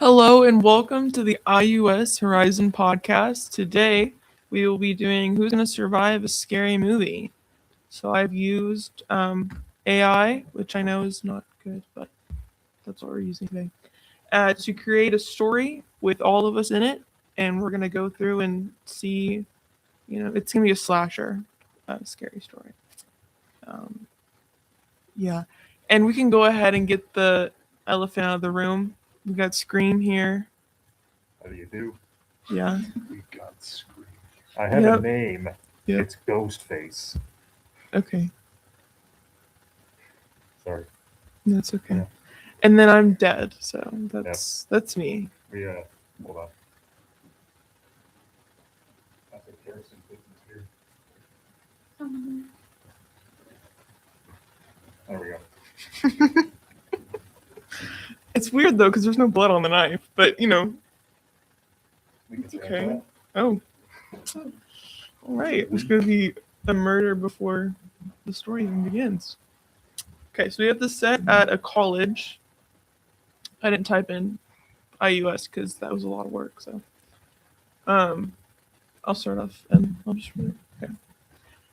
Hello and welcome to the IUS Horizon podcast. Today we will be doing Who's Gonna Survive a Scary Movie. So I've used AI, which I know is not good, but that's what we're using today, to create a story with all of us in it. And we're gonna go through and see, it's gonna be a slasher, scary story. Um, yeah, and we can go ahead and get the elephant out of the room. We got Scream here. How do you do? Yeah. We got Scream. I have Yep. a name. Yep. It's Ghostface. Okay. Sorry. That's okay. Yeah. And then I'm dead, so that's me. We hold on. I think Harrison Clinton's here. There we go. It's weird though because there's no blood on the knife, but We can it's change okay. that. Oh, all right. There's gonna be a murder before the story even begins. Okay, so we have this set at a college. I didn't type in IUS because that was a lot of work. So, I'll start off and I'll just read it. Okay.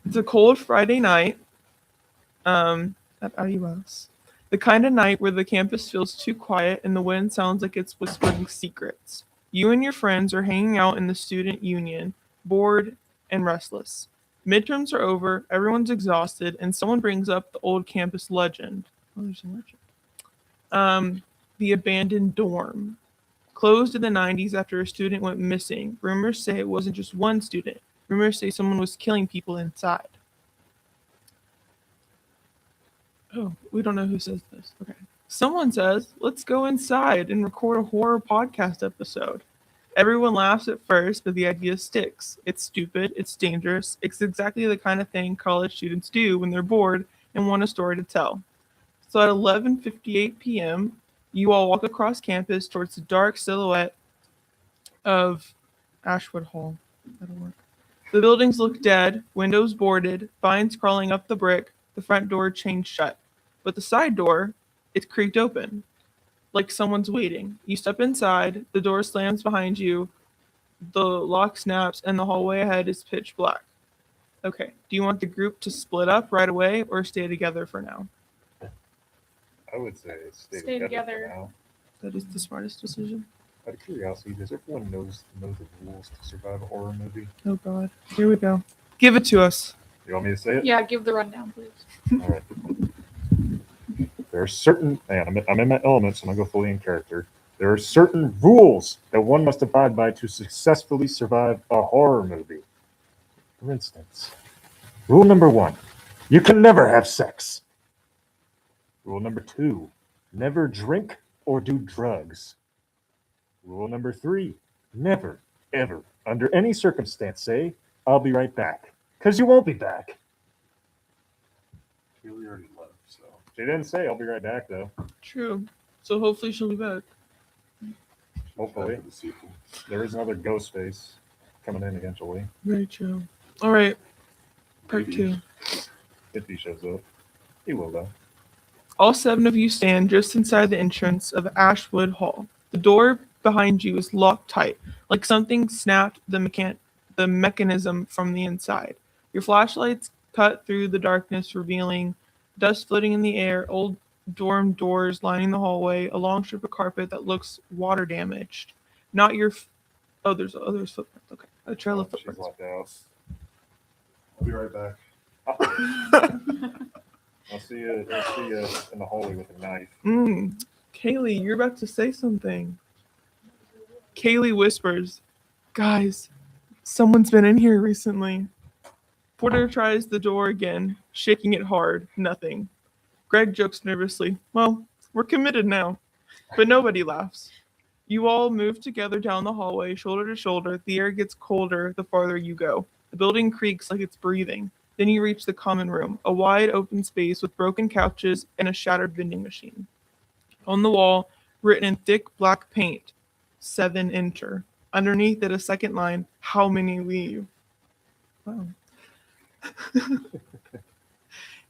It's a cold Friday night. At IUS. The kind of night where the campus feels too quiet and the wind sounds like it's whispering secrets. You and your friends are hanging out in the student union, bored and restless. Midterms are over, everyone's exhausted, and someone brings up the old campus legend. Oh, there's a legend. The abandoned dorm. Closed in the 90s after a student went missing. Rumors say it wasn't just one student. Rumors say someone was killing people inside. Oh, we don't know who says this. Okay. Someone says, let's go inside and record a horror podcast episode. Everyone laughs at first, but the idea sticks. It's stupid, it's dangerous, it's exactly the kind of thing college students do when they're bored and want a story to tell. So at 11:58 p.m., you all walk across campus towards the dark silhouette of Ashwood Hall. That'll work. The buildings look dead, windows boarded, vines crawling up the brick, the front door chained shut. But the side door, it's creaked open, like someone's waiting. You step inside, the door slams behind you, the lock snaps, and the hallway ahead is pitch black. Okay, do you want the group to split up right away or stay together for now? I would say stay Stay together together. for now. That is the smartest decision. Out of curiosity, does everyone know the rules to survive a horror movie? Oh god. Here we go. Give it to us. You want me to say it? Yeah, give the rundown, please. All right. There are certain, and I'm in my elements, and I'll go fully in character. There are certain rules that one must abide by to successfully survive a horror movie. For instance, rule number 1, you can never have sex. Rule number 2, never drink or do drugs. Rule number 3, never, ever, under any circumstance, say, I'll be right back. Because you won't be back. She already left, so. She didn't say, I'll be right back, though. True. So hopefully she'll be back. Hopefully. There is another ghost face coming in eventually. Very true. All right. Part 2. If he shows up. He will, though. All 7 of you stand just inside the entrance of Ashwood Hall. The door behind you is locked tight, like something snapped the mechanism from the inside. Your flashlights cut through the darkness, revealing dust floating in the air, old dorm doors lining the hallway, a long strip of carpet that looks water damaged. Not your. There's footprints. Okay, a trail of She's footprints. locked out. I'll be right back. I'll see you in the hallway with a knife. Kaylee, you're about to say something. Kaylee whispers, guys, someone's been in here recently. Porter tries the door again, shaking it hard. Nothing. Greg jokes nervously, well, we're committed now. But nobody laughs. You all move together down the hallway, shoulder to shoulder. The air gets colder the farther you go. The building creaks like it's breathing. Then you reach the common room, a wide open space with broken couches and a shattered vending machine. On the wall, written in thick black paint, 7 enter. Underneath it, a second line, how many leave? Wow.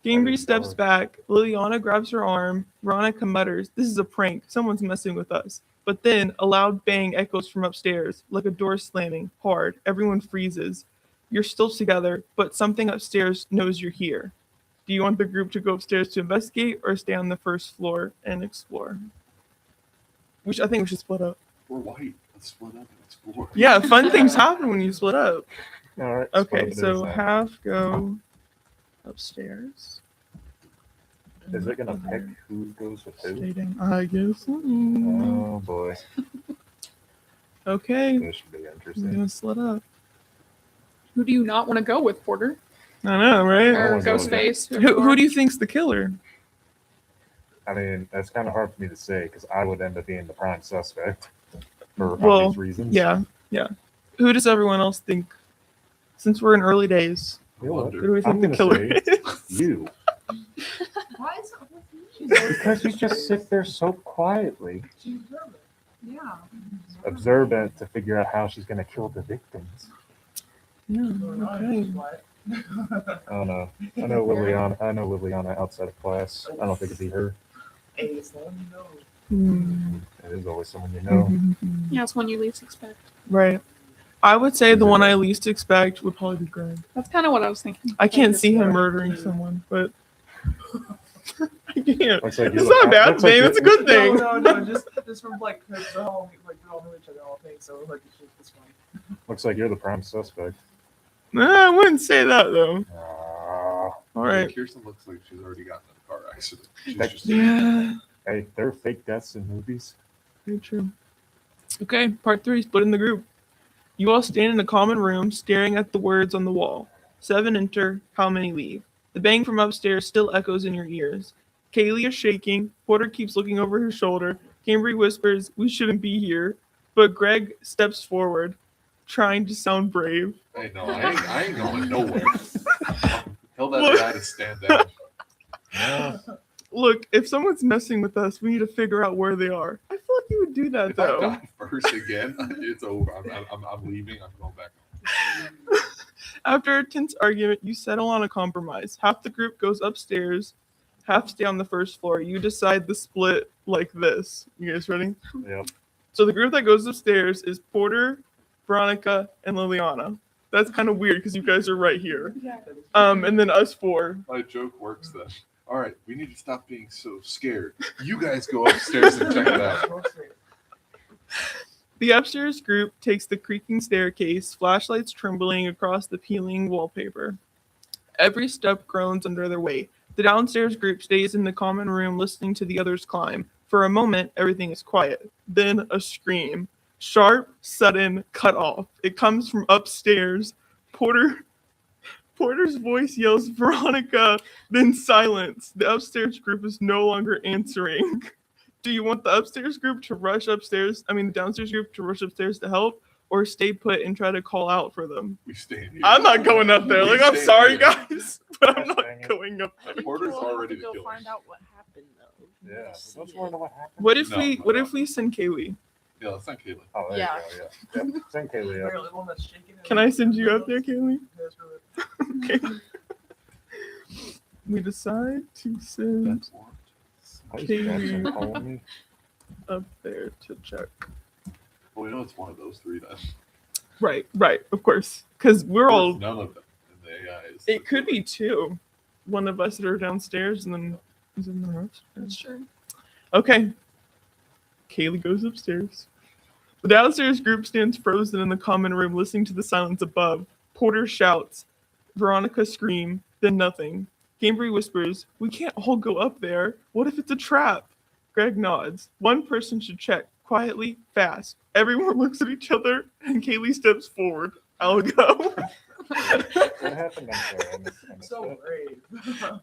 Cambry is steps dark. back. Liliana grabs her arm. Veronica mutters, "This is a prank. Someone's messing with us." But then a loud bang echoes from upstairs, like a door slamming hard. Everyone freezes. You're still together, but something upstairs knows you're here. Do you want the group to go upstairs to investigate or stay on the first floor and explore? Which I think we should split up. We're white. Let's split up and explore. Yeah, fun things happen when you split up. All right. Okay, split so it is half go upstairs. Is it gonna pick who goes with who? Stay down. I guess. Oh boy, Okay, this should be I'm interesting. gonna split up. Who do you not want to go with, Porter? I know, right? I Or wanna go with Ghostface? Who do you think's the killer? I mean, that's kind of hard for me to say because I would end up being the prime suspect for Well, obvious reasons. Yeah. Who does everyone else think? Since we're in early days, You know what? who do we I'm think the gonna killer say is? you, Why is it with me? because you just sit there so quietly, Yeah. observant to figure out how she's gonna kill the victims. Yeah, okay. I don't know. I know Liliana outside of class. I don't think it'd be her. Hmm. It is always someone you know. Yeah, it's one you least expect. Right. I would say the one I least expect would probably be Greg. That's kind of what I was thinking. I can't see him murdering someone, but I can't. Looks like It's you're not a the- bad looks like thing. you're- It's a good thing. No, just from like, cause they're all like we all know each other, all things, so like it's fine. Looks like you're the prime suspect. Nah, I wouldn't say that though. Ah, All right. Kirsten looks like she's already gotten in a car accident. She's That- just Yeah. hey, there are fake deaths in movies. Very true. Okay, part 3, split in the group. You all stand in a common room, staring at the words on the wall. 7 enter, how many leave? The bang from upstairs still echoes in your ears. Kaylee is shaking. Porter keeps looking over her shoulder. Cambry whispers, "We shouldn't be here." But Greg steps forward, trying to sound brave. Hey, no, I ain't going nowhere. Tell that Look. guy to stand down. Yeah. Look, if someone's messing with us, we need to figure out where they are. I feel like you would do that, If I though. die first again, it's over. I'm leaving. I'm going back home. After a tense argument, you settle on a compromise. Half the group goes upstairs, half stay on the first floor. You decide the split like this. You guys ready? Yep. So the group that goes upstairs is Porter, Veronica, and Liliana. That's kind of weird because you guys are right here. Yeah. And then us 4. My joke works then. All right, we need to stop being so scared. You guys go upstairs and check it out. The upstairs group takes the creaking staircase, flashlights trembling across the peeling wallpaper. Every step groans under their weight. The downstairs group stays in the common room listening to the others climb. For a moment, everything is quiet. Then a scream. Sharp, sudden, cut off. It comes from upstairs. Porter's voice yells, "Veronica!" Then silence. The upstairs group is no longer answering. Do you want the upstairs group to rush upstairs? I mean, the downstairs group to rush upstairs to help, or stay put and try to call out for them? We stand here. I'm not going up there. Like, I'm Stay sorry, here. guys, but I'm not Dang it. going up there. Porter's We'll have already to the go killer. find out what happened though. Yeah. Let's wonder what happened. What if No, we? no, What no. if we send Kaylee? Yeah, that's not Caitlin. Oh, there Yeah. you go. Yeah. Yep. Send Kaylee up. Apparently the one that's shaking it. Can I send you up there, Kaylee? Yes, really. Okay. We decide to send That's warrant. Why is Jackson Kaylee calling me? up there to check. Well, we know it's one of those three then. Right, of course, because we're all. None of them. And the AI is. It could be 2. One of us that are downstairs, and then who's in the That's upstairs. true. Okay. Kaylee goes upstairs. The downstairs group stands frozen in the common room, listening to the silence above. Porter shouts. Veronica screams. Then nothing. Cambry whispers, "We can't all go up there. What if it's a trap?" Greg nods. One person should check. Quietly, fast. Everyone looks at each other, and Kaylee steps forward. I'll go. What happened? I'm sorry. I missed So it.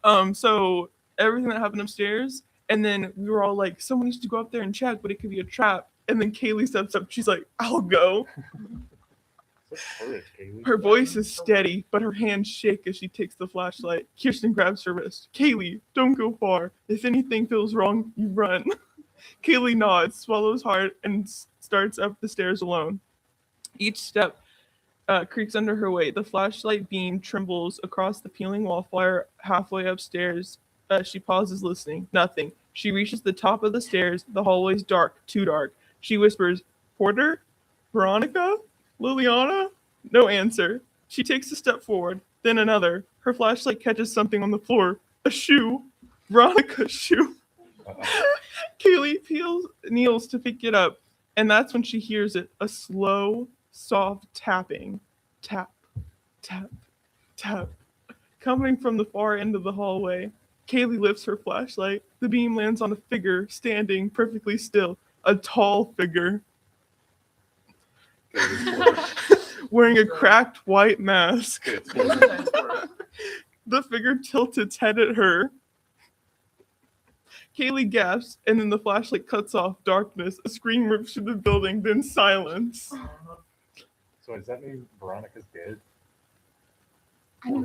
brave. So everything that happened upstairs, and then we were all like, someone needs to go up there and check, but it could be a trap. And then Kaylee steps up. She's like, "I'll go." Such courage, Kaylee. Her voice is steady, but her hands shake as she takes the flashlight. Kirsten grabs her wrist. "Kaylee, don't go far. If anything feels wrong, you run." Kaylee nods, swallows hard, and starts up the stairs alone. Each step creaks under her weight. The flashlight beam trembles across the peeling wallflower halfway upstairs. She pauses, listening. Nothing. She reaches the top of the stairs. The hallway's dark, too dark. She whispers, "Porter? Veronica? Liliana?" No answer. She takes a step forward, then another. Her flashlight catches something on the floor. A shoe. Veronica's shoe. Kaylee kneels to pick it up, and that's when she hears it. A slow, soft tapping. Tap, tap, tap. Coming from the far end of the hallway. Kaylee lifts her flashlight. The beam lands on a figure standing perfectly still. A tall figure. Okay, it's Wearing a cracked white mask. okay, it's Thanks for it. The figure tilts its head at her. Kaylee gasps, and then the flashlight cuts off. Darkness. A scream rips through the building, then silence. So does that mean Veronica's dead?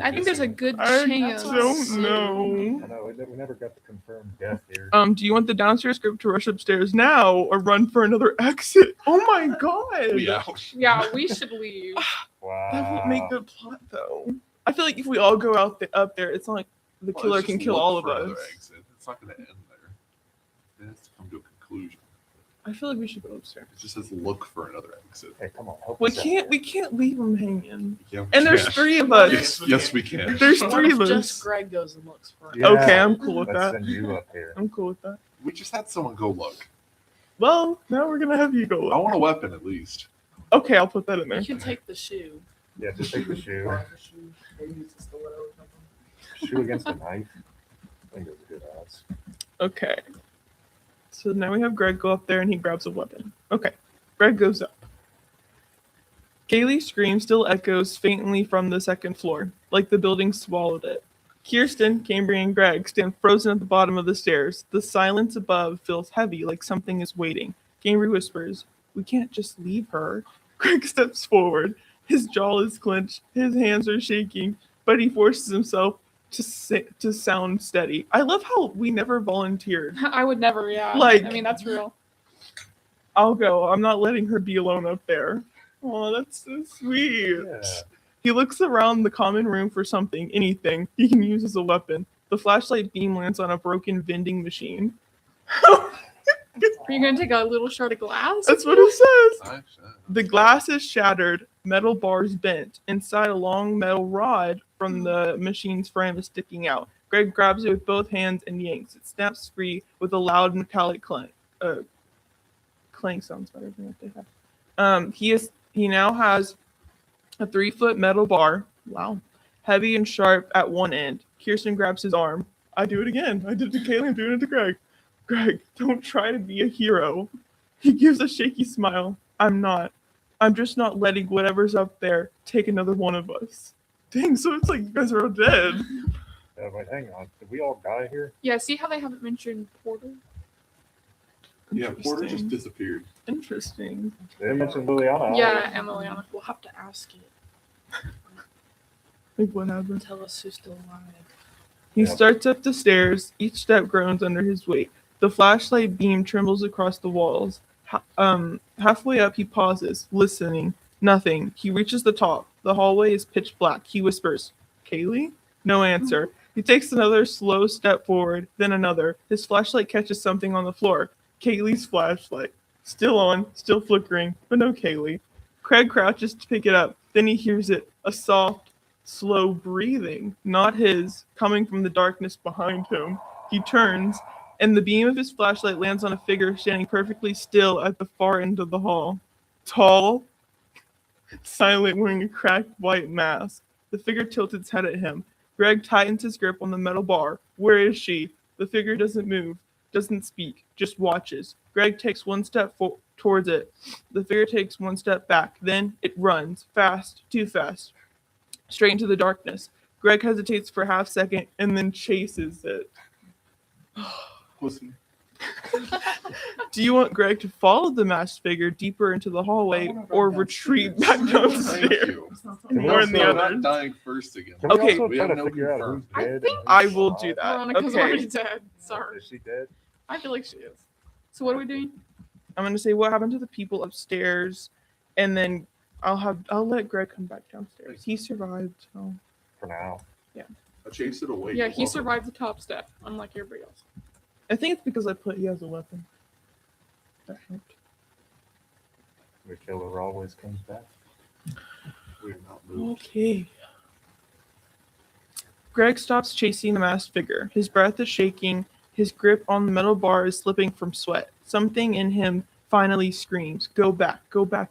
I think there's a good I chance. don't know. I know we never got the confirmed death here. Do you want the downstairs group to rush upstairs now or run for another exit? Oh my god. we out. Yeah, we should leave. Wow. That won't make good plot though. I feel like if we all go up there, it's not like the Well, killer let's can just kill look all of for another us. exit. It's not going to end there. It has to come to a conclusion. I feel like we should go upstairs. It just says look for another exit. Hey, come on. Help We us out can't here. we can't leave them hanging. Yeah, we And there's can. 3 of us. Yes, we can. There's What 3 if of just us. Greg goes and looks for it? Yeah. Okay, I'm cool with Let's that. send you up here. I'm cool with that. We just had someone go look. Well, now we're gonna have you go I look. want a weapon at least. Okay, I'll put that in there. You can take the shoe. Yeah, just take the shoe. Maybe it's just a little or something. Shoe against a knife. I think those are good odds. Okay. So now we have Greg go up there and he grabs a weapon. Okay. Greg goes up. Kaylee's scream still echoes faintly from the second floor, like the building swallowed it. Kirsten, Cambry, and Greg stand frozen at the bottom of the stairs. The silence above feels heavy, like something is waiting. Cambry whispers, "We can't just leave her." Greg steps forward. His jaw is clenched. His hands are shaking, but he forces himself to sound steady. I love how we never volunteered. I would never, yeah. Like- I mean, that's real. I'll go. I'm not letting her be alone up there. Oh, that's so sweet. Yeah. He looks around the common room for something, anything he can use as a weapon. The flashlight beam lands on a broken vending machine. Are you going to take a little shard of glass? That's what it says. Actually, The glass is shattered, metal bars bent. Inside, a long metal rod from the machine's frame is sticking out. Greg grabs it with both hands and yanks. It snaps free with a loud metallic clank. Clank sounds better than what they have. He now has a 3-foot metal bar. Wow. Heavy and sharp at one end. Kirsten grabs his arm. I do it again. I did it to Kaylee. I'm doing it to Greg. Greg, don't try to be a hero. He gives a shaky smile. I'm not. I'm just not letting whatever's up there take another one of us. Dang, so it's like you guys are all dead. Wait, hang on. Did we all die here? Yeah, see how they haven't mentioned Porter? yeah, Porter just Interesting. disappeared. Interesting. They didn't mention Liliana. Yeah, and Liliana. We'll have to ask it. Like what happened? Tell us who's still alive. He Yeah. starts up the stairs. Each step groans under his weight. The flashlight beam trembles across the walls. Halfway up, he pauses, listening. Nothing. He reaches the top. The hallway is pitch black. He whispers, "Kaylee?" No answer. He takes another slow step forward, then another. His flashlight catches something on the floor. Kaylee's flashlight. Still on, still flickering, but no Kaylee. Craig crouches to pick it up. Then he hears it. A soft, slow breathing, not his, coming from the darkness behind him. He turns, and the beam of his flashlight lands on a figure standing perfectly still at the far end of the hall. Tall, silent, wearing a cracked white mask. The figure tilts its head at him. Greg tightens his grip on the metal bar. Where is she? The figure doesn't move, doesn't speak, just watches. Greg takes one step towards it. The figure takes one step back. Then it runs, fast, too fast, straight into the darkness. Greg hesitates for a half second and then chases it. Pussy. Do you want Greg to follow the masked figure deeper into the hallway or retreat back Thank downstairs? you. Can we More than the also- We're not others. dying first again. Can we Okay. also We try have to no figure out confirmed. who's I dead? think and I who's will alive? do that. Veronica's Okay. already dead. Sorry. Is she dead? I feel like she is. So what are we doing? I'm going to say what happened to the people upstairs and then I'll let Greg come back downstairs. He survived, so For now. I chased it away. Yeah, You're he welcome. survived the top step, unlike everybody else. I think it's because I put he has a weapon. That helped. The killer always comes back. We're not moved. Okay. Greg stops chasing the masked figure. His breath is shaking. His grip on the metal bar is slipping from sweat. Something in him finally screams, "Go back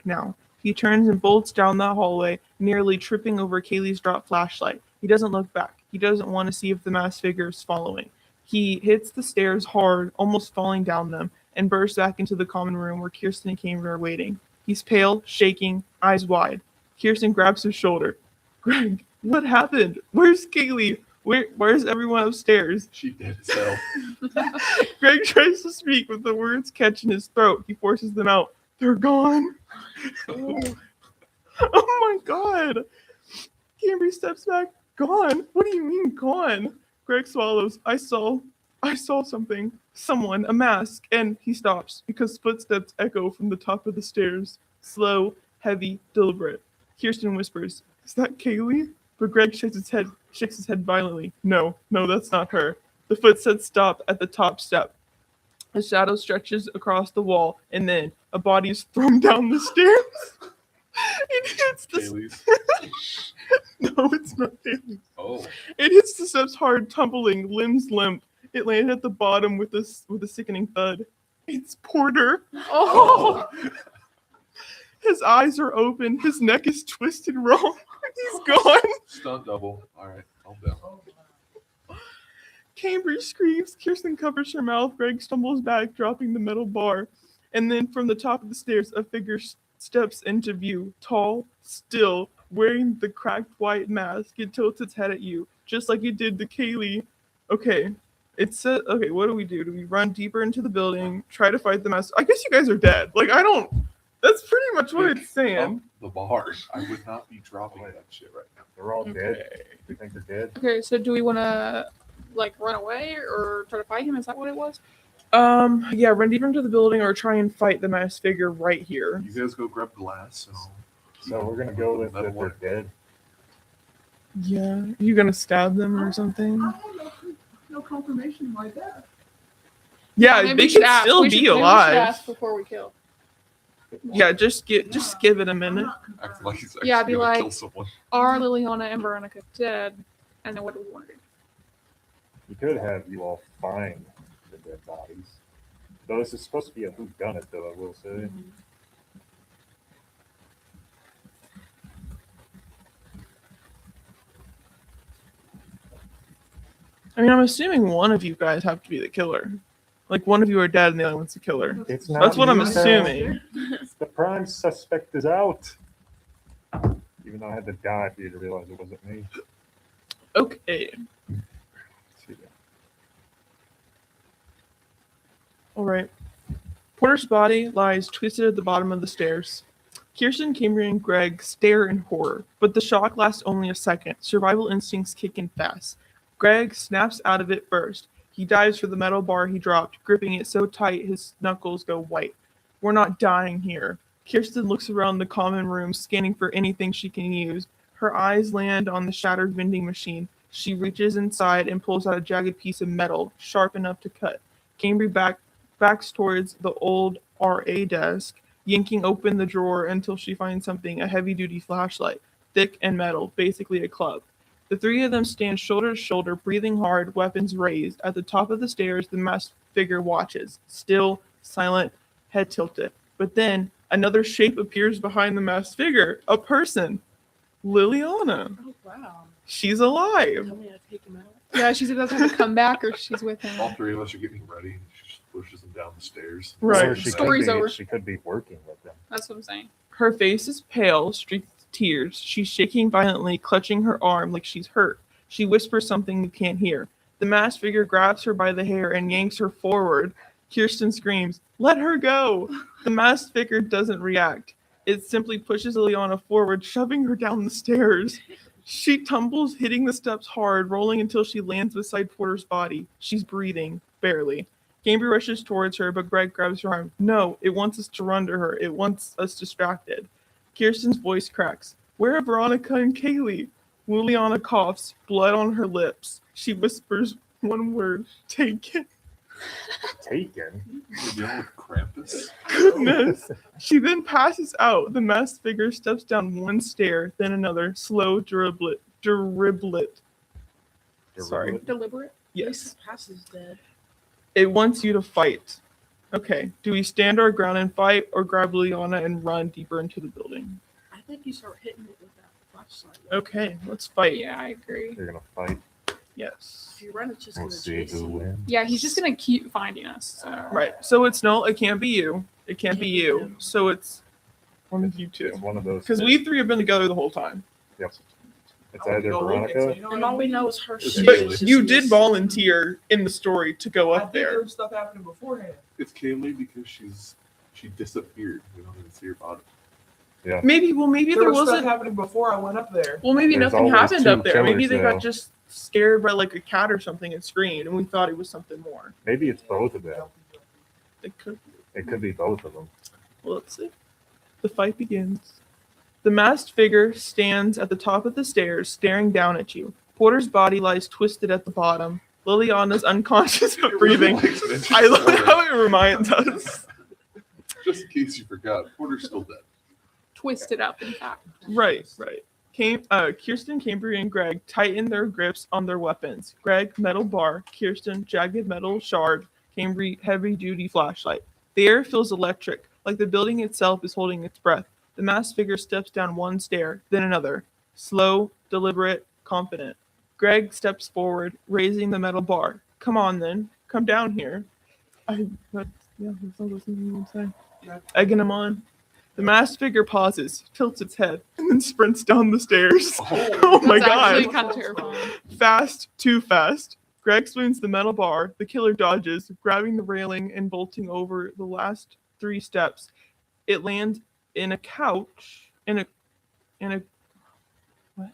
now." He turns and bolts down the hallway, nearly tripping over Kaylee's dropped flashlight. He doesn't look back. He doesn't want to see if the masked figure is following. He hits the stairs hard, almost falling down them, and bursts back into the common room where Kirsten and Cameron are waiting. He's pale, shaking, eyes wide. Kirsten grabs his shoulder. "Greg, what happened? Where's Kaylee? Where's everyone upstairs?" She dead as hell. Greg tries to speak, but the words catch in his throat. He forces them out. "They're gone." Oh my god. Camry steps back. "Gone? What do you mean gone?" Greg swallows. I saw something. Someone, a mask. And he stops because footsteps echo from the top of the stairs. Slow, heavy, deliberate. Kirsten whispers, "Is that Kaylee?" But Greg shakes his head violently. No, that's not her. The footsteps stop at the top step. A shadow stretches across the wall, and then a body is thrown down the stairs. It hits the Kaylee's. No, it's not Kaylee. Oh. It hits the steps hard, tumbling, limbs limp. It landed at the bottom with a sickening thud. It's Porter. Oh, His eyes are open. His neck is twisted wrong. He's gone. Stunt double. All right. I'm down. Cambridge screams. Kirsten covers her mouth. Greg stumbles back, dropping the metal bar. And then from the top of the stairs, a figure steps into view. Tall, still, wearing the cracked white mask. It tilts its head at you, just like it did to Kaylee. Okay. Okay, what do we do? Do we run deeper into the building, try to fight the mask? I guess you guys are dead. That's pretty much what it's saying. Up the bar. I would not be dropping that shit right now. They're all dead. Okay. You think they're dead? okay. So do we want to run away or try to fight him? Is that what it was? Yeah, run deeper into the building or try and fight the masked figure right here. You guys go grab the lasso. So we're gonna go with that they're dead. Yeah. You gonna stab them or something? I don't know. No confirmation like that. Yeah, Maybe they we should could ask. still We should- be maybe we should alive. ask before we kill. Yeah, just give it a minute. Act like he's actually Yeah, be gonna like- kill someone. Are Liliana and Veronica dead? And then what do we want to do? We could have you all find the dead bodies. Though this is supposed to be a whodunit, though, I will say. I mean, I'm assuming one of you guys have to be the killer. Like one of you are dead and the other one's the killer. It's not That's what I'm me, Sal. assuming. The prime suspect is out. Even though I had to die for you to realize it wasn't me. Okay. See ya. All right. Porter's body lies twisted at the bottom of the stairs. Kirsten, Cameron, and Greg stare in horror, but the shock lasts only a second. Survival instincts kick in fast. Greg snaps out of it first. He dives for the metal bar he dropped, gripping it so tight his knuckles go white. We're not dying here. Kirsten looks around the common room, scanning for anything she can use. Her eyes land on the shattered vending machine. She reaches inside and pulls out a jagged piece of metal, sharp enough to cut. Cambry backs towards the old RA desk, yanking open the drawer until she finds something, a heavy-duty flashlight, thick and metal, basically a club. The three of them stand shoulder to shoulder, breathing hard, weapons raised. At the top of the stairs, the masked figure watches, still, silent, head tilted. But then, another shape appears behind the masked figure, a person. Liliana. Oh wow. She's alive. Tell me to take him out. Yeah, she's about to have to come back or she's with All him. three of us are getting ready. And she just pushes them down the stairs. Right. Or she Story's could be, over. She could be working with them. That's what I'm saying. Her face is pale, streaked with tears. She's shaking violently, clutching her arm like she's hurt. She whispers something you can't hear. The masked figure grabs her by the hair and yanks her forward. Kirsten screams, "Let her go!" The masked figure doesn't react. It simply pushes Liliana forward, shoving her down the stairs. She tumbles, hitting the steps hard, rolling until she lands beside Porter's body. She's breathing, barely. Cambry rushes towards her, but Greg grabs her arm. No, it wants us to run to her. It wants us distracted. Kirsten's voice cracks. Where are Veronica and Kaylee? Liliana coughs, blood on her lips. She whispers one word, taken. Taken. You're dealing with Krampus. Goodness. She then passes out. The masked figure steps down one stair, then another. Slow driblet. Sorry. Deliberate. Yes. Pass is dead. It wants you to fight. Okay. Do we stand our ground and fight or grab Liliana and run deeper into the building? I think you start hitting it with that flashlight. Okay. Let's fight. Yeah, I agree. You're gonna fight. Yes. If you run, it's just We'll gonna see chase who you. wins. Yeah, he's just gonna keep finding us. So. Right. So it's no, it can't be you. It can't be you. him. So it's one of you two. It's one of those. Because we three have been together the whole time. Yep. It's I wanna either go looking, so Veronica. you know And what I all we mean? know is her It's shit. But usually- is you just did missing. volunteer in the story to go I up think there there. was stuff happening beforehand. It's Kaylee because she disappeared. We don't even see her body. Maybe There there was stuff wasn't. happening before I went up there. Well, maybe There's nothing always happened two up there. Maybe killers, they though. got just scared by like a cat or something and screamed, and we thought it was something more. Maybe it's both of them. It could. It could be both of them. Well, let's see. The fight begins. The masked figure stands at the top of the stairs, staring down at you. Porter's body lies twisted at the bottom. Liliana's unconscious but breathing. I love how it reminds us. Just in case you forgot, Porter's still dead. Twisted up, in fact. Right. Kirsten, Cambry, and Greg tighten their grips on their weapons. Greg, metal bar. Kirsten, jagged metal shard. Cambry, heavy-duty flashlight. The air feels electric, like the building itself is holding its breath. The masked figure steps down one stair, then another. Slow, deliberate, confident. Greg steps forward, raising the metal bar. Come on, then. Come down here. That's all listening to what I'm saying. Yeah. Egging him on. The masked figure pauses, tilts its head, and then sprints down the stairs. Oh my That's actually god. kind of terrifying. Fast, too fast. Greg swings the metal bar. The killer dodges, grabbing the railing and vaulting over the last 3 steps. It lands in a couch. In a what?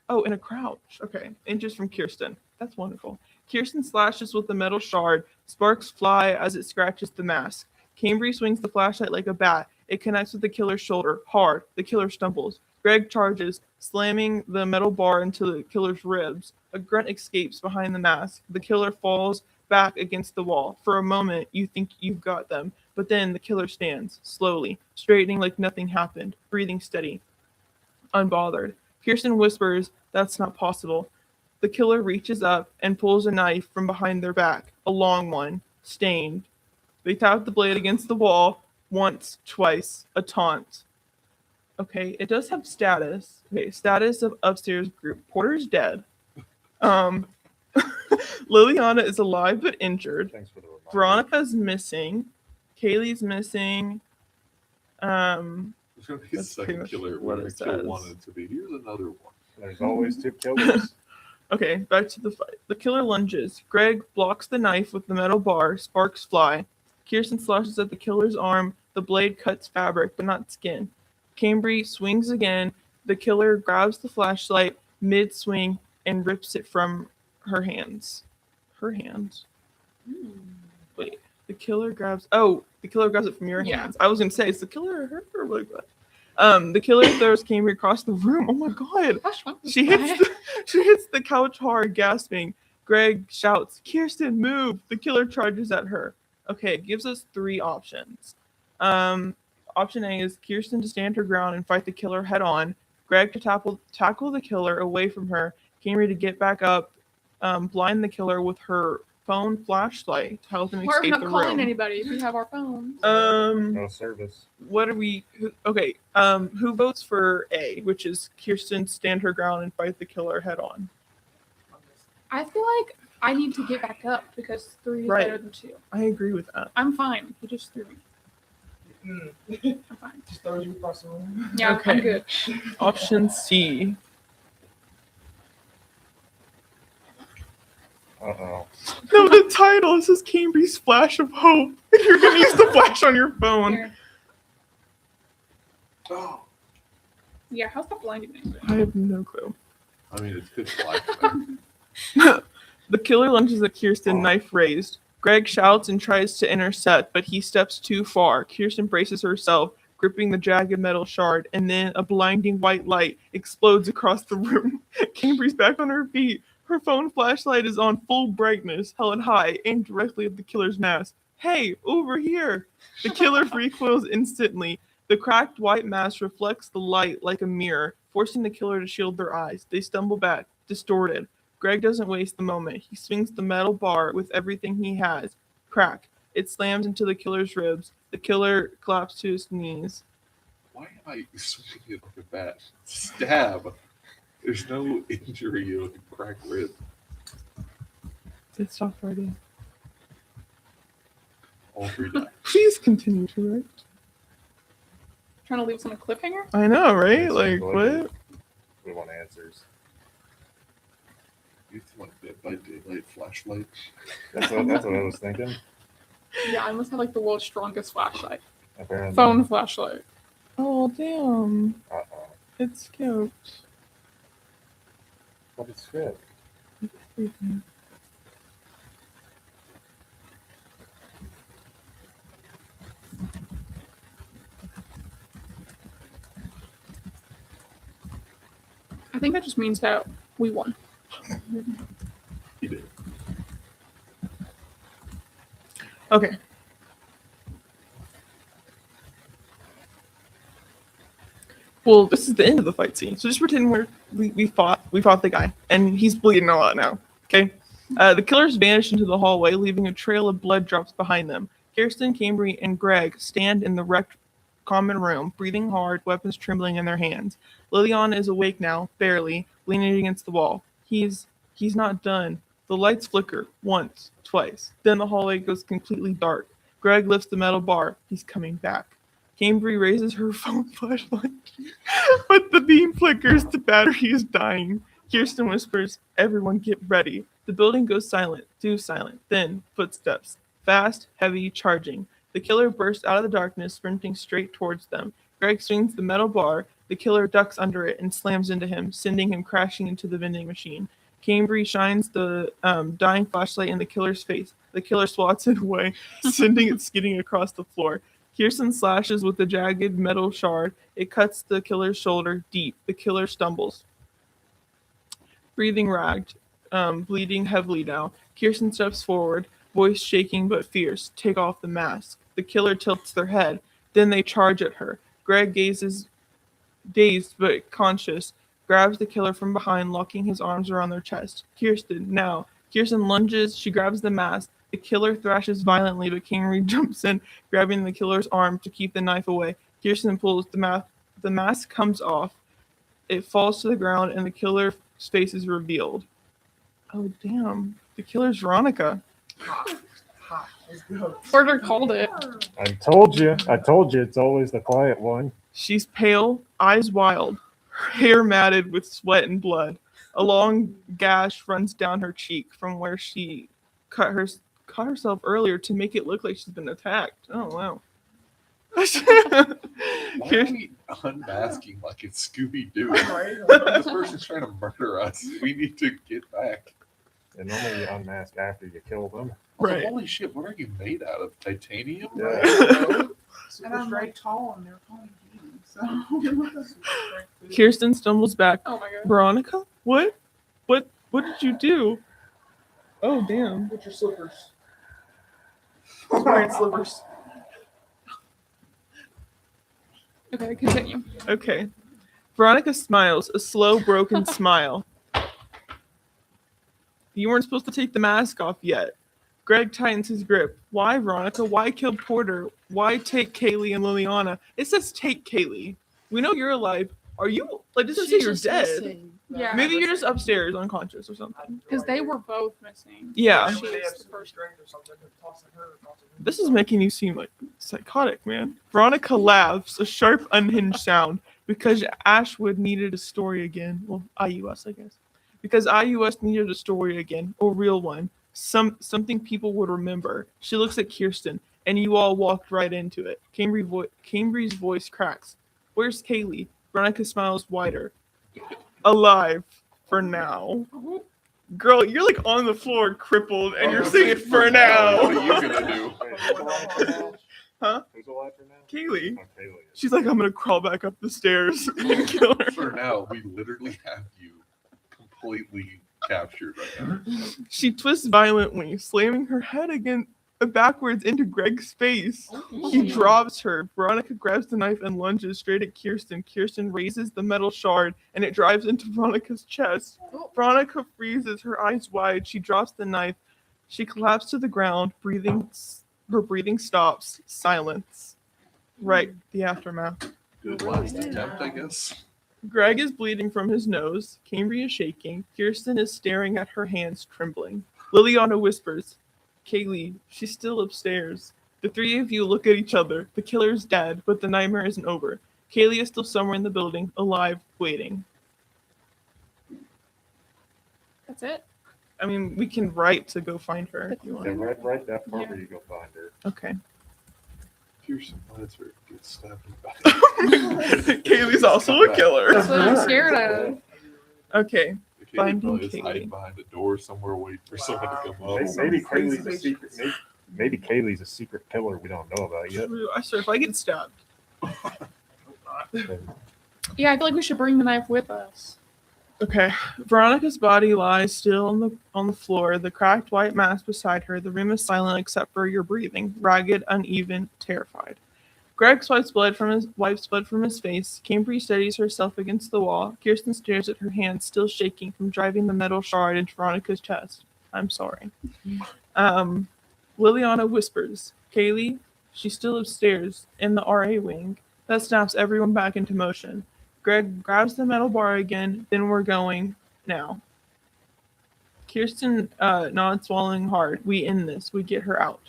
Oh, in a crouch. Okay. Inches from Kirsten. That's wonderful. Kirsten slashes with the metal shard. Sparks fly as it scratches the mask. Cambry swings the flashlight like a bat. It connects with the killer's shoulder. Hard. The killer stumbles. Greg charges, slamming the metal bar into the killer's ribs. A grunt escapes behind the mask. The killer falls back against the wall. For a moment, you think you've got them, but then the killer stands, slowly, straightening like nothing happened, breathing steady, unbothered. Kirsten whispers, "That's not possible." The killer reaches up and pulls a knife from behind their back, a long one, stained. They tap the blade against the wall, once, twice, a taunt. Okay, it does have status. Okay, status of upstairs group. Porter's dead. Liliana is alive but injured. Thanks for the reminder. Veronica's missing. Kaylee's missing. There's going to be a That's pretty second much killer. what We're going it to kill says. one and to be here's another one. There's always 2 killers. Okay, back to the fight. The killer lunges. Greg blocks the knife with the metal bar. Sparks fly. Kirsten slashes at the killer's arm. The blade cuts fabric, but not skin. Cambry swings again. The killer grabs the flashlight mid-swing and rips it from her hands. Her hands? Wait, the killer grabs... Oh, the killer grabs it from your Yeah. hands. I was going to say, is the killer her or like what? The killer throws Cambry across the room. Oh my god. Gosh, what was She that? hits the couch hard, gasping. Greg shouts, "Kirsten, move!" The killer charges at her. Okay, it gives us 3 options. Option A is Kirsten to stand her ground and fight the killer head on. Greg to tackle the killer away from her. Cambry to get back up, blind the killer with her phone flashlight to help him We're escape not the calling room. anybody if we have our phones. No service. What are we? Okay. Who votes for A, which is Kirsten stand her ground and fight the killer head on? I feel like I need to get back up because 3 is Right. better than 2. I agree with that. I'm fine. You just threw me. Mm. I'm fine. Just throws you across the room. Yeah, Okay. I'm good. Option C. Uh-oh. No, the title says Cambry's Flash of Hope. You're gonna use the flash on your phone. Here. Oh, Yeah, how's that blinding me? I have no clue. I mean, it's pitch black. But The killer lunges at Kirsten, knife raised. Greg shouts and tries to intercept, but he steps too far. Kirsten braces herself. gripping the jagged metal shard, and then a blinding white light explodes across the room. Cambry's back on her feet. Her phone flashlight is on full brightness, held high, aimed directly at the killer's mask. Hey, over here! The killer recoils instantly. The cracked white mask reflects the light like a mirror, forcing the killer to shield their eyes. They stumble back, distorted. Greg doesn't waste the moment. He swings the metal bar with everything he has. Crack. It slams into the killer's ribs. The killer collapses to his knees. Why am I swinging it like a bat? Stab. There's no injury with a cracked rib. It stopped writing. All three die. Please continue to write. Trying to leave us on a cliffhanger? I know, right? It's Like, like- what? We want answers. You want Dead by Daylight flashlight? That's what I was thinking. Yeah, I must have like the world's strongest flashlight. Apparently. Phone flashlight. Oh, damn. Uh-oh. It's cute. But it's good. I think that just means that we won. He did. Okay. Well, this is the end of the fight scene. So just pretend we fought the guy, and he's bleeding a lot now. Okay. The killers vanish into the hallway, leaving a trail of blood drops behind them. Kirsten, Cambry, and Greg stand in the wrecked common room, breathing hard, weapons trembling in their hands. Liliana is awake now, barely, leaning against the wall. He's not done. The lights flicker once, twice. Then the hallway goes completely dark. Greg lifts the metal bar. He's coming back. Cambry raises her phone flashlight, but the beam flickers. The battery is dying. Kirsten whispers, "Everyone get ready." The building goes silent, too silent. Then, footsteps. Fast, heavy, charging. The killer bursts out of the darkness, sprinting straight towards them. Greg swings the metal bar. The killer ducks under it and slams into him, sending him crashing into the vending machine. Cambry shines the dying flashlight in the killer's face. The killer swats it away, sending it skidding across the floor. Kirsten slashes with the jagged metal shard. It cuts the killer's shoulder deep. The killer stumbles. Breathing ragged, bleeding heavily now. Kirsten steps forward, voice shaking but fierce. Take off the mask. The killer tilts their head. Then they charge at her. Greg gazes, dazed but conscious, grabs the killer from behind, locking his arms around their chest. Kirsten, now. Kirsten lunges. She grabs the mask. The killer thrashes violently, but Cambry jumps in, grabbing the killer's arm to keep the knife away. Kirsten pulls the mask. The mask comes off. It falls to the ground, and the killer's face is revealed. Oh, damn. The killer's Veronica. Ha, let's go. Porter called it. I told you. It's always the quiet one. She's pale, eyes wild, her hair matted with sweat and blood. A long gash runs down her cheek from where she cut herself earlier to make it look like she's been attacked. Oh, wow. Why are we unmasking like it's Scooby-Doo? Right? This person's trying to murder us. We need to get back. And normally you unmask after you kill them. Also, Right. holy shit, what are you made out of? Titanium? Yeah. And Super I'm strength. like tall and they're calling me, so. Kirsten stumbles back. Oh my god. Veronica? What did you do? Oh, damn. Get your slippers. He's wearing slippers. Okay, continue. Okay. Veronica smiles, a slow, broken smile. You weren't supposed to take the mask off yet. Greg tightens his grip. Why, Veronica? Why kill Porter? Why take Kaylee and Liliana? It says take Kaylee. We know you're alive. Are you, like, doesn't say She's you're just dead. missing. Yeah. Maybe you're just upstairs unconscious or something. Because they were both missing. Yeah. She's They have the super person. strength or something. They're tossing her, tossing him. This is making you seem like psychotic, man. Veronica laughs, a sharp, unhinged sound, because Ashwood needed a story again. Well, IUS, I guess. Because IUS needed a story again, a real one. Something people would remember. She looks at Kirsten, and you all walked right into it. Cambry's voice cracks. Where's Kaylee? Veronica smiles wider. Alive, for now. Girl, you're like on the floor, crippled, and you're saying for now. What are you gonna do? Huh? Who's alive for now? Kaylee. Oh, Kaylee. She's like, I'm gonna crawl back up the stairs and kill her. For now, we literally have you completely captured right now. She twists violently, slamming her head backwards into Greg's face. He drops her. Veronica grabs the knife and lunges straight at Kirsten. Kirsten raises the metal shard and it drives into Veronica's chest. Veronica freezes, her eyes wide. She drops the knife. She collapses to the ground. Her breathing stops. Silence. Right, the aftermath. Good last attempt, I guess. Greg is bleeding from his nose. Cambry is shaking. Kirsten is staring at her hands, trembling. Liliana whispers, Kaylee, she's still upstairs. The three of you look at each other. The killer's dead, but the nightmare isn't over. Kaylee is still somewhere in the building, alive, waiting. That's it. I mean, we can write to go find her if you Yeah, want. right that part where you go find her. Okay. Pearson Lansford gets stabbed in the back. Kaylee's also a killer. That's what I'm scared of. Okay. Kaylee Finding probably is Kaylee. hiding behind a door somewhere waiting for someone to come up. Maybe Crazy Kaylee's a bitch. secret. Maybe Kaylee's a secret killer we don't know about yet. True. I swear, if I get stabbed. And Yeah, I feel like we should bring the knife with us. Okay. Veronica's body lies still on the floor, the cracked white mask beside her. The room is silent except for your breathing, ragged, uneven, terrified. Greg wipes blood from his face. Cambry steadies herself against the wall. Kirsten stares at her hands, still shaking from driving the metal shard into Veronica's chest. I'm sorry. Liliana whispers, Kaylee, she's still upstairs in the RA wing. That snaps everyone back into motion. Greg grabs the metal bar again, then we're going now. Kirsten nods, swallowing hard. We end this. We get her out.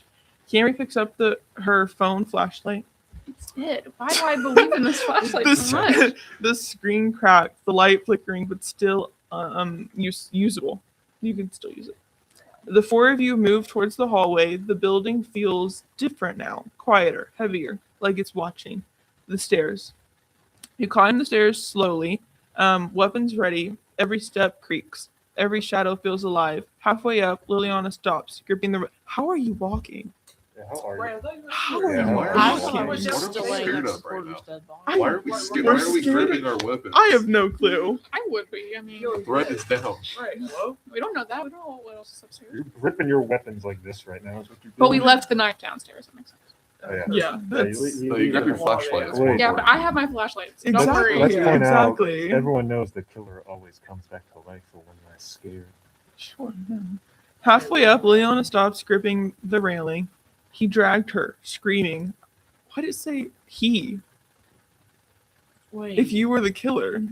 Camry picks up her phone flashlight. It's it. Why do I believe in this flashlight so much? The screen cracks, the light flickering, but still usable. You can still use it. The four of you move towards the hallway. The building feels different now, quieter, heavier, like it's watching. The stairs. You climb the stairs slowly, weapons ready. Every step creaks. Every shadow feels alive. Halfway up, Liliana stops, gripping the. How are you walking? yeah, how are Right, you? I thought you were How scared. are you Why are walking? we What scared? are What are we delaying scared next of right now? dead body. I- Why are we scared? We're Why are we scared. gripping our weapons? I have no clue. I would be. I mean, You're Threat dead. is down. Right, hello? we don't know that. We don't know what else is upstairs. You're gripping your weapons like this right now. Is what you're doing. But we left the knife downstairs. That makes sense. Oh, yeah. Yeah, that's So you grab your flashlight. It's Wait. more Yeah, but important. I have my flashlight. So don't exactly. worry. Let's point out, exactly. Everyone knows the killer always comes back to life for one last scare. Sure. Yeah. Halfway up, Liliana stops, gripping the railing. He dragged her, screaming. Why did it say he? Wait. If you were the killer.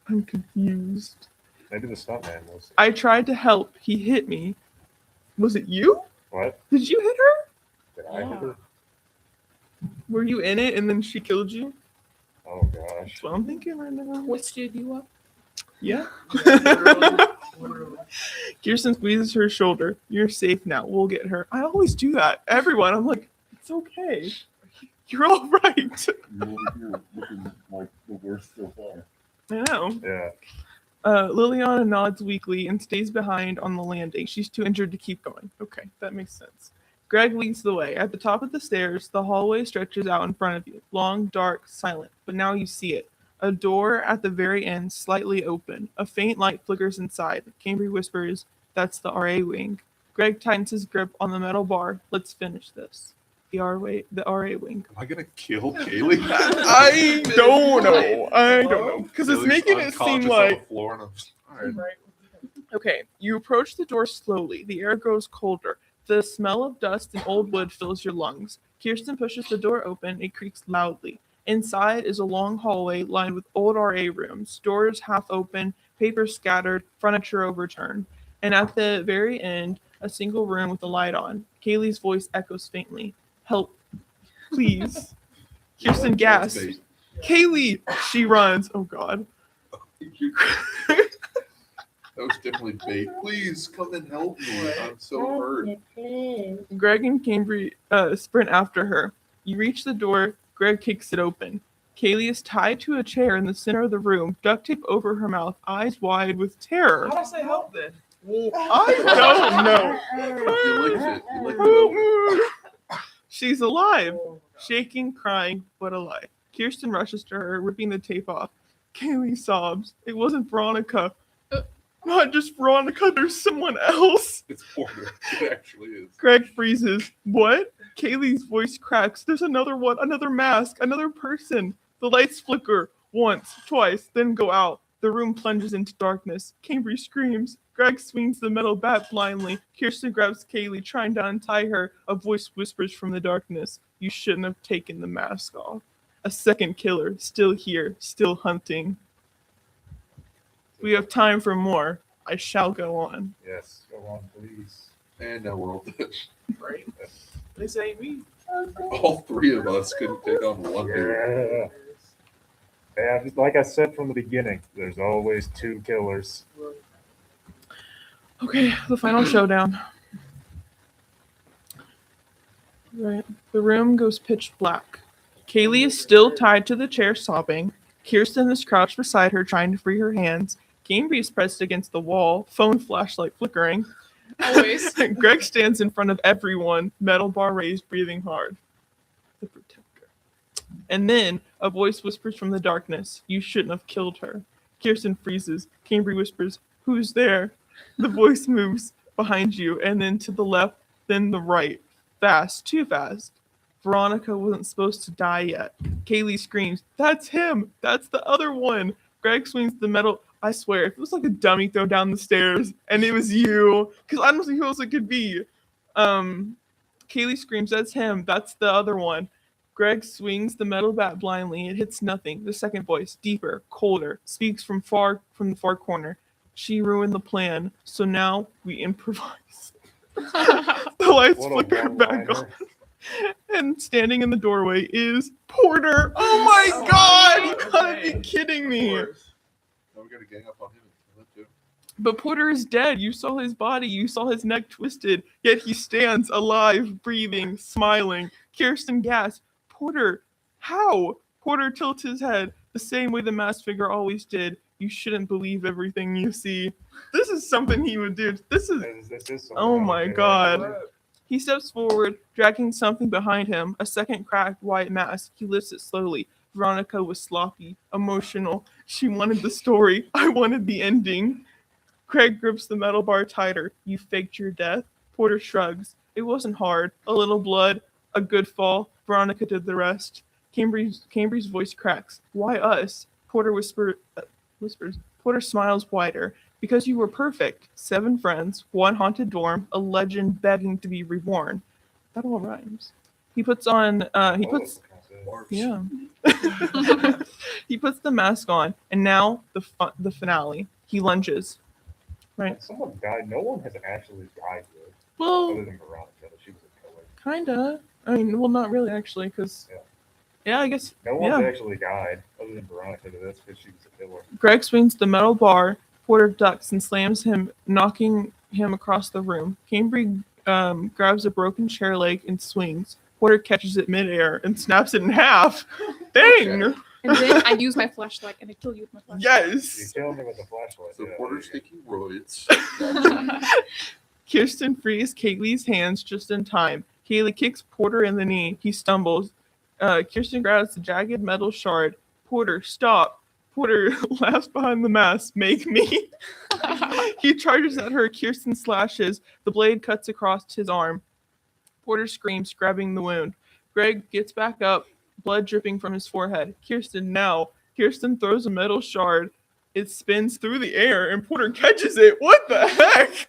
I'm confused. Maybe the stuntman was. I tried to help. He hit me. Was it you? What? Did you hit her? Did I hit her? Were you in it and then she killed you? Oh gosh. That's what I'm thinking right now. Twisted you up. Yeah. Literally, literally. Kirsten squeezes her shoulder. You're safe now. We'll get her. I always do that. Everyone. I'm like, it's okay. You're all right. You're looking like the worst so far. I know. Yeah. Liliana nods weakly and stays behind on the landing. She's too injured to keep going. Okay, that makes sense. Greg leads the way. At the top of the stairs, the hallway stretches out in front of you. Long, dark, silent. But now you see it. A door at the very end, slightly open. A faint light flickers inside. Cambry whispers, that's the RA wing. Greg tightens his grip on the metal bar. Let's finish this. The RA wing. Am I gonna kill Kaylee? I don't know. I don't know. Because it's Kaylee's making it seem unconscious on like. the floor and I'm just, all right. Right. Okay, you approach the door slowly. The air grows colder. The smell of dust and old wood fills your lungs. Kirsten pushes the door open. It creaks loudly. Inside is a long hallway lined with old RA rooms, doors half open, paper scattered, furniture overturned. And at the very end, a single room with a light on. Kaylee's voice echoes faintly. Help, please. Kirsten That's gasps. bait. Kaylee! She runs. Oh, God. That was definitely bait. Please come and help me. I'm so hurt. Greg and Cambry sprint after her. You reach the door. Greg kicks it open. Kaylee is tied to a chair in the center of the room, duct tape over her mouth, eyes wide with terror. How'd I say help then? I don't know. You licked it. You licked it over. She's alive. Oh, my God. Shaking, crying, but alive. Kirsten rushes to her, ripping the tape off. Kaylee sobs. It wasn't Veronica. Not just Veronica, there's someone else. It's Porter. It actually is. Greg freezes. What? Kaylee's voice cracks. There's another one, another mask, another person. The lights flicker once, twice, then go out. The room plunges into darkness. Cambry screams. Greg swings the metal bat blindly. Kirsten grabs Kaylee, trying to untie her. A voice whispers from the darkness. You shouldn't have taken the mask off. A second killer, still here, still hunting. We have time for more. I shall go on. Yes, go on, please. And now we're all dead. Right? This ain't me. All three of us couldn't take on one dude. Yeah. Yeah, like I said from the beginning, there's always two killers. Okay, the final showdown. Right. The room goes pitch black. Kaylee is still tied to the chair, sobbing. Kirsten is crouched beside her, trying to free her hands. Cambry is pressed against the wall, phone flashlight flickering. Always. Greg stands in front of everyone, metal bar raised, breathing hard. The protector. And then a voice whispers from the darkness, you shouldn't have killed her. Kirsten freezes. Cambry whispers, who's there? The voice moves behind you, and then to the left, then the right. Fast, too fast. Veronica wasn't supposed to die yet. Kaylee screams, that's him! That's the other one! Greg swings the metal. I swear, if it was like a dummy throw down the stairs and it was you, because I don't see who else it could be. Kaylee screams, that's him. That's the other one. Greg swings the metal bat blindly. It hits nothing. The second voice, deeper, colder, speaks from the far corner. She ruined the plan, so now we improvise. The lights What a flicker back on. one-liner. And standing in the doorway is Porter. Oh my god! You gotta be kidding me. Now we gotta gang up on him and kill him too. But Porter is dead. You saw his body. You saw his neck twisted. Yet he stands alive, breathing, smiling. Kirsten gasps, Porter, how? Porter tilts his head the same way the masked figure always did. You shouldn't believe everything you see. This is something he would do. This is... This is something Oh I my would do. god. He steps forward, dragging something behind him, a second cracked white mask. He lifts it slowly. Veronica was sloppy, emotional. She wanted the story. I wanted the ending. Craig grips the metal bar tighter. You faked your death? Porter shrugs. It wasn't hard. A little blood, a good fall. Veronica did the rest. Cambry's voice cracks. Why us? Porter whispers. Porter smiles wider. Because you were perfect. 7 friends, 1 haunted dorm, a legend begging to be reborn. That all rhymes. He puts on. He puts. Yeah. He puts the mask on, and now the finale. He lunges. Right. Someone died. No one has actually died yet, Well, other than Veronica. But she was a killer. kinda. I mean, well, not really actually, because. Yeah. Yeah, I guess. No one's Yeah. actually died, other than Veronica. But that's because she was a killer. Greg swings the metal bar. Porter ducks and slams him, knocking him across the room. Cambry grabs a broken chair leg and swings. Porter catches it midair and snaps it in half. Dang! Okay. And then I use my flashlight and I kill you with my flashlight. You Yes! killed me with a flashlight. So yeah, Porter's there taking roids. Kirsten frees Kaylee's hands just in time. Kaylee kicks Porter in the knee. He stumbles. Kirsten grabs the jagged metal shard. Porter, stop. Porter laughs behind the mask. Make me. He charges at her. Kirsten slashes. The blade cuts across his arm. Porter screams, grabbing the wound. Greg gets back up, blood dripping from his forehead. Kirsten, now. Kirsten throws a metal shard. It spins through the air, and Porter catches it. What the heck?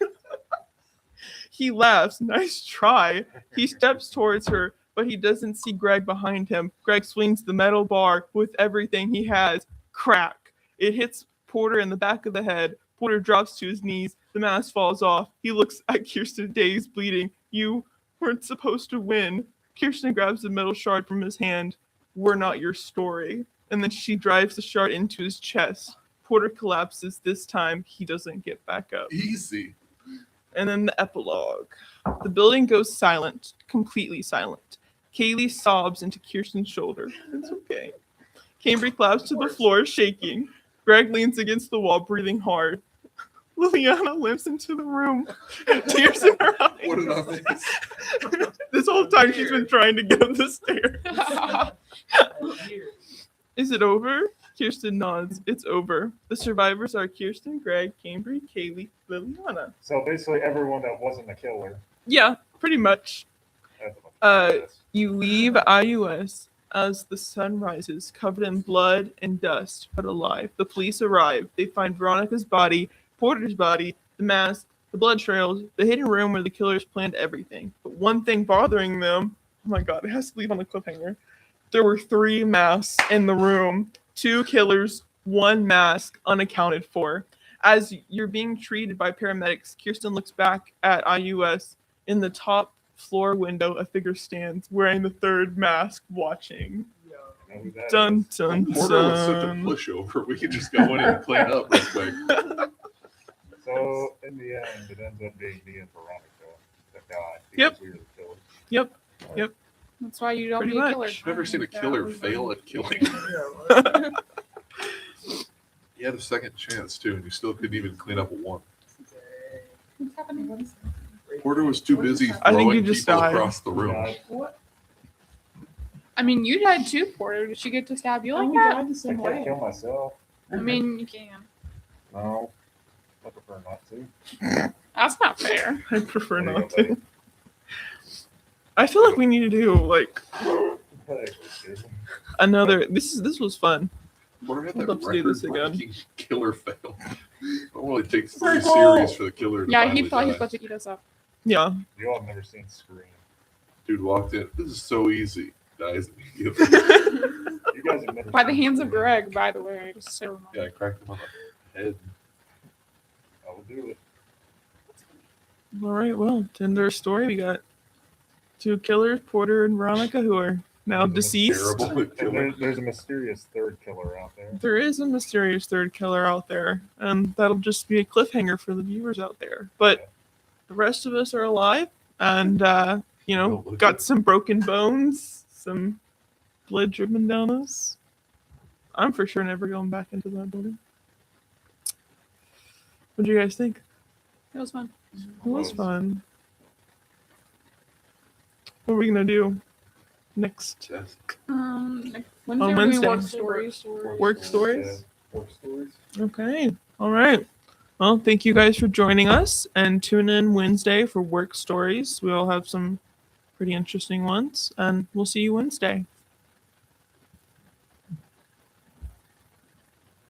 He laughs. Nice try. He steps towards her, but he doesn't see Greg behind him. Greg swings the metal bar with everything he has. Crack. It hits Porter in the back of the head. Porter drops to his knees. The mask falls off. He looks at Kirsten, dazed, bleeding. You weren't supposed to win. Kirsten grabs the metal shard from his hand. We're not your story. And then she drives the shard into his chest. Porter collapses. This time, he doesn't get back up. Easy. And then the epilogue. The building goes silent, completely silent. Kaylee sobs into Kirsten's shoulder. It's okay. Cambry collapses to the floor, shaking. Greg leans against the wall, breathing hard. Liliana limps into the room, tears in her eyes. What did I miss? This whole time she's been trying to get up the stairs. Here. Is it over? Kirsten nods. It's over. The survivors are Kirsten, Greg, Cambry, Kaylee, Liliana. So basically, everyone that wasn't a killer. Yeah, pretty much. That's a bunch of BS. You leave IUS as the sun rises, covered in blood and dust, but alive. The police arrive. They find Veronica's body, Porter's body, the mask, the blood trails, the hidden room where the killers planned everything. But one thing bothering them, oh my god, it has to leave on a cliffhanger. There were 3 masks in the room, 2 killers, 1 mask unaccounted for. As you're being treated by paramedics, Kirsten looks back at IUS. In the top floor window, a figure stands wearing the 3rd mask, watching. Yeah. I know who that Dun is. dun Porter was such a dun. pushover. We could just go in and clean up real quick. So in the end, it ends up being me and Veronica that died. Yep. because we were the killers. Yep. That's why you don't Pretty be a much. killer. I've never seen a killer fail at killing. Yeah. You had a second chance too, and you still couldn't even clean up one. What's happening? Porter was too busy I think throwing you just people died. across the room. Yeah, What? I mean, you died too, Porter. Did she get to stab you Oh, like we that? died the I same can't way. kill myself. I mean, you can. No. I prefer not to. That's not fair. I prefer There you not go, to. I feel like we need to do like Hey, another. This was fun. Porter had I'd that love to do this again. record-breaking killer fail. It only takes 3 Pretty cool. series for the killer to Yeah, finally he thought he was die. about to eat us up. Yeah. You all have never seen Scream. Dude walked in. This is so easy. Dies immediately. You guys have never By the seen hands of Scream. Greg, by the way. Just so Yeah, I cracked him on the head. I will do it. All right. Well, to end our story, we got 2 killers, Porter and Veronica, who are now deceased. Terrible at And killing. there's a mysterious 3rd killer out there. There is a mysterious 3rd killer out there, and that'll just be a cliffhanger for the viewers out there. But the rest of us are alive, and got some broken bones, some blood dripping down us. I'm for sure never going back into that building. What do you guys think? it was fun. It was fun. What are we gonna do next? Yes. Next On Wednesday, we're doing Wednesday. work stories. Work stories? Yeah, work stories. Okay. All right. Well, thank you guys for joining us, and tune in Wednesday for work stories. We'll have some pretty interesting ones, and we'll see you Wednesday.